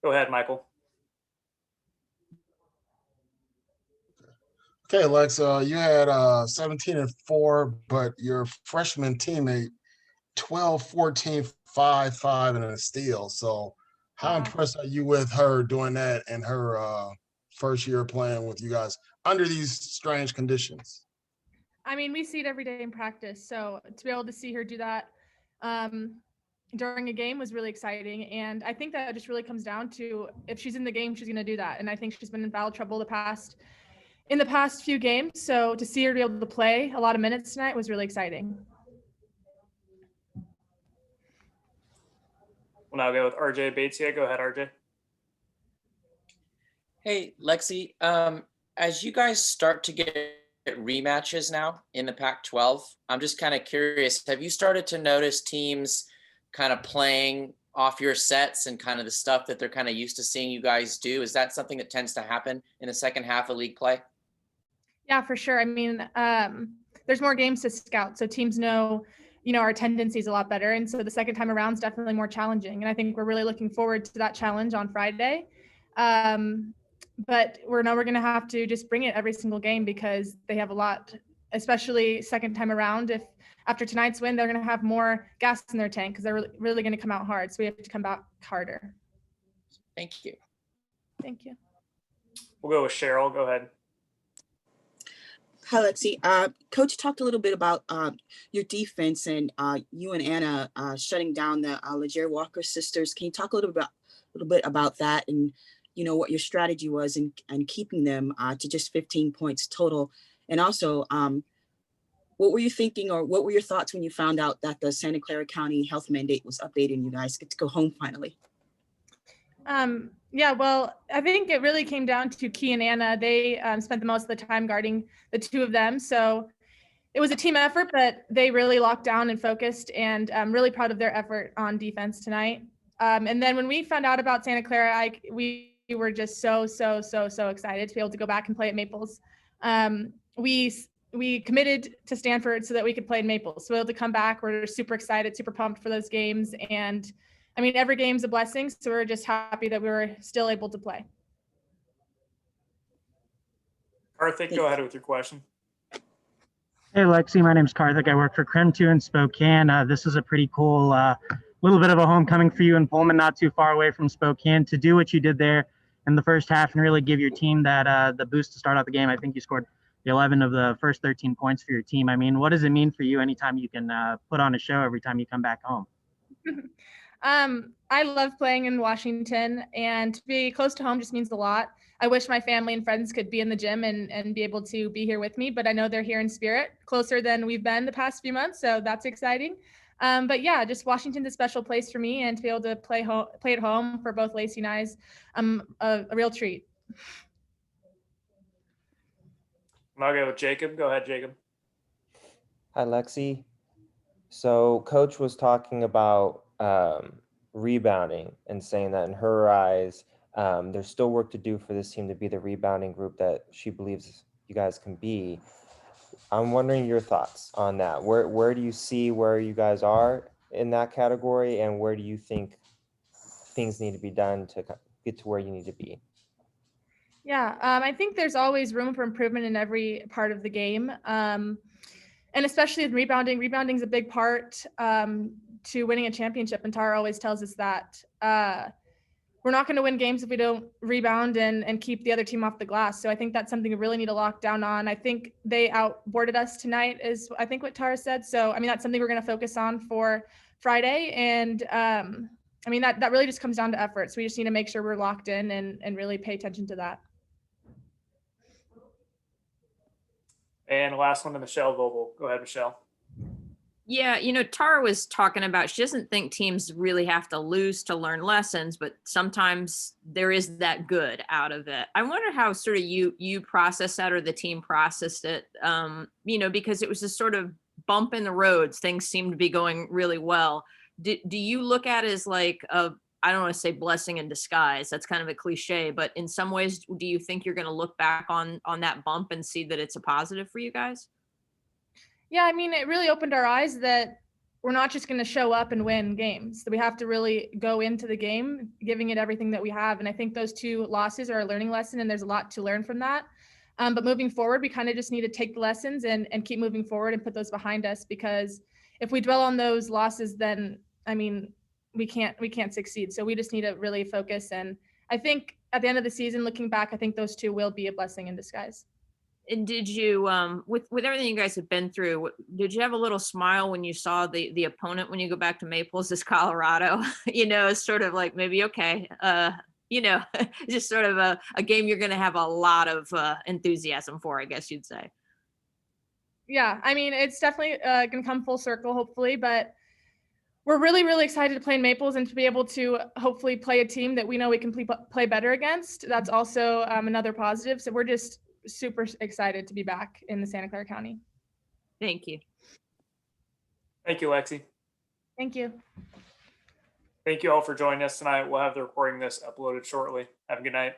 Go ahead, Michael. Okay, Lex, you had 17-4, but your freshman teammate 12, 14, 5, 5, and a steal. So how Wow. impressed are you with her doing that in her first year playing with you guys under these strange conditions? I mean, we see it every day in practice. So to be able to see her do that during a game was really exciting. And I think that just really comes down to if she's in the game, she's going to do that. And I think she's been in foul trouble in the past few games. So to see her be able to play a lot of minutes tonight was really exciting. We'll now go with RJ Batesia. Go ahead, RJ. Hey, Lexie, as you guys start to get rematches now in the Pac-12, I'm just kind of curious, have you started to notice teams kind of playing off your sets and kind of the stuff that they're kind of used to seeing you guys do? Is that something that tends to happen in the second half of league play? Yeah, for sure. I mean, there's more games to scout. So teams know, our tendencies a lot better. And so the second time around is definitely more challenging. And I think we're really looking forward to that challenge on Friday. But we're going to have to just bring it every single game because they have a lot, especially second time around. If after tonight's win, they're going to have more gas in their tank because they're really going to come out hard. So we have to come back harder. Thank you. Thank you. We'll go with Cheryl. Go ahead. Hi, Lexie. Coach talked a little bit about your defense and you and Anna shutting down the Leger Walker sisters. Can you talk a little bit about that and what your strategy was in keeping them to just 15 points total? And also, what were you thinking or what were your thoughts when you found out that the Santa Clara County health mandate was updated and you guys get to go home finally? Yeah, well, I think it really came down to Key and Anna. They spent the most of the time guarding the two of them. So it was a team effort, but they really locked down and focused, and I'm really proud of their effort on defense tonight. And then when we found out about Santa Clara, we were just so excited to be able to go back and play at Maples. We committed to Stanford so that we could play in Maples. So we were able to come back. We're super excited, super pumped for those games. And I mean, every game's a blessing. So we're just happy that we were still able to play. Karthik, go ahead with your question. Hey, Lexie, my name's Karthik. I work for Crim 2 in Spokane. This is a pretty cool little bit of a homecoming for you in Pullman, not too far away from Spokane. To do what you did there in the first half and really give your team that the boost to start out the game. I think you scored 11 of the first 13 points for your team. I mean, what does it mean for you anytime you can put on a show every time you come back home? I love playing in Washington, and to be close to home just means a lot. I wish my family and friends could be in the gym and be able to be here with me, but I know they're here in spirit, closer than we've been the past few months, so that's exciting. But yeah, just Washington's a special place for me, and to be able to play at home for both Lacey and I's a real treat. I'll go with Jacob. Go ahead, Jacob. Hi, Lexie. So Coach was talking about rebounding and saying that in her eyes, there's still work to do for this team to be the rebounding group that she believes you guys can be. I'm wondering your thoughts on that. Where do you see where you guys are in that category, and where do you think things need to be done to get to where you need to be? Yeah, I think there's always room for improvement in every part of the game. And especially in rebounding. Rebounding is a big part to winning a championship. And Tara always tells us that we're not going to win games if we don't rebound and keep the other team off the glass. So I think that's something we really need to lock down on. I think they outboarded us tonight is I think what Tara said. So, I mean, that's something we're going to focus on for Friday. And I mean, that really just comes down to effort. So we just need to make sure we're locked in and really pay attention to that. And last one to Michelle Vogel. Go ahead, Michelle. Yeah, Tara was talking about she doesn't think teams really have to lose to learn lessons, but sometimes there is that good out of it. I wonder how sort of you process that or the team processed it, because it was a sort of bump in the roads. Things seem to be going really well. Do you look at it as like I don't want to say blessing in disguise. That's kind of a cliche, but in some ways, do you think you're going to look back on that bump and see that it's a positive for you guys? Yeah, I mean, it really opened our eyes that we're not just going to show up and win games. So we have to really go into the game, giving it everything that we have. And I think those 2 losses are a learning lesson, and there's a lot to learn from that. But moving forward, we kind of just need to take the lessons and keep moving forward and put those behind us, because if we dwell on those losses, then, I mean, we can't succeed. So we just need to really focus. And I think at the end of the season, looking back, I think those 2 will be a blessing in disguise. And did you, with everything you guys have been through, did you have a little smile when you saw the opponent when you go back to Maples as Colorado? It's sort of like, maybe, okay, just sort of a game you're going to have a lot of enthusiasm for, I guess you'd say. Yeah, I mean, it's definitely going to come full circle, hopefully, but we're really, really excited to play in Maples and to be able to hopefully play a team that we know we can play better against. That's also another positive. So we're just super excited to be back in the Santa Clara County. Thank you. Thank you, Lexie. Thank you. Thank you all for joining us tonight. We'll have the recording of this uploaded shortly. Have a good night.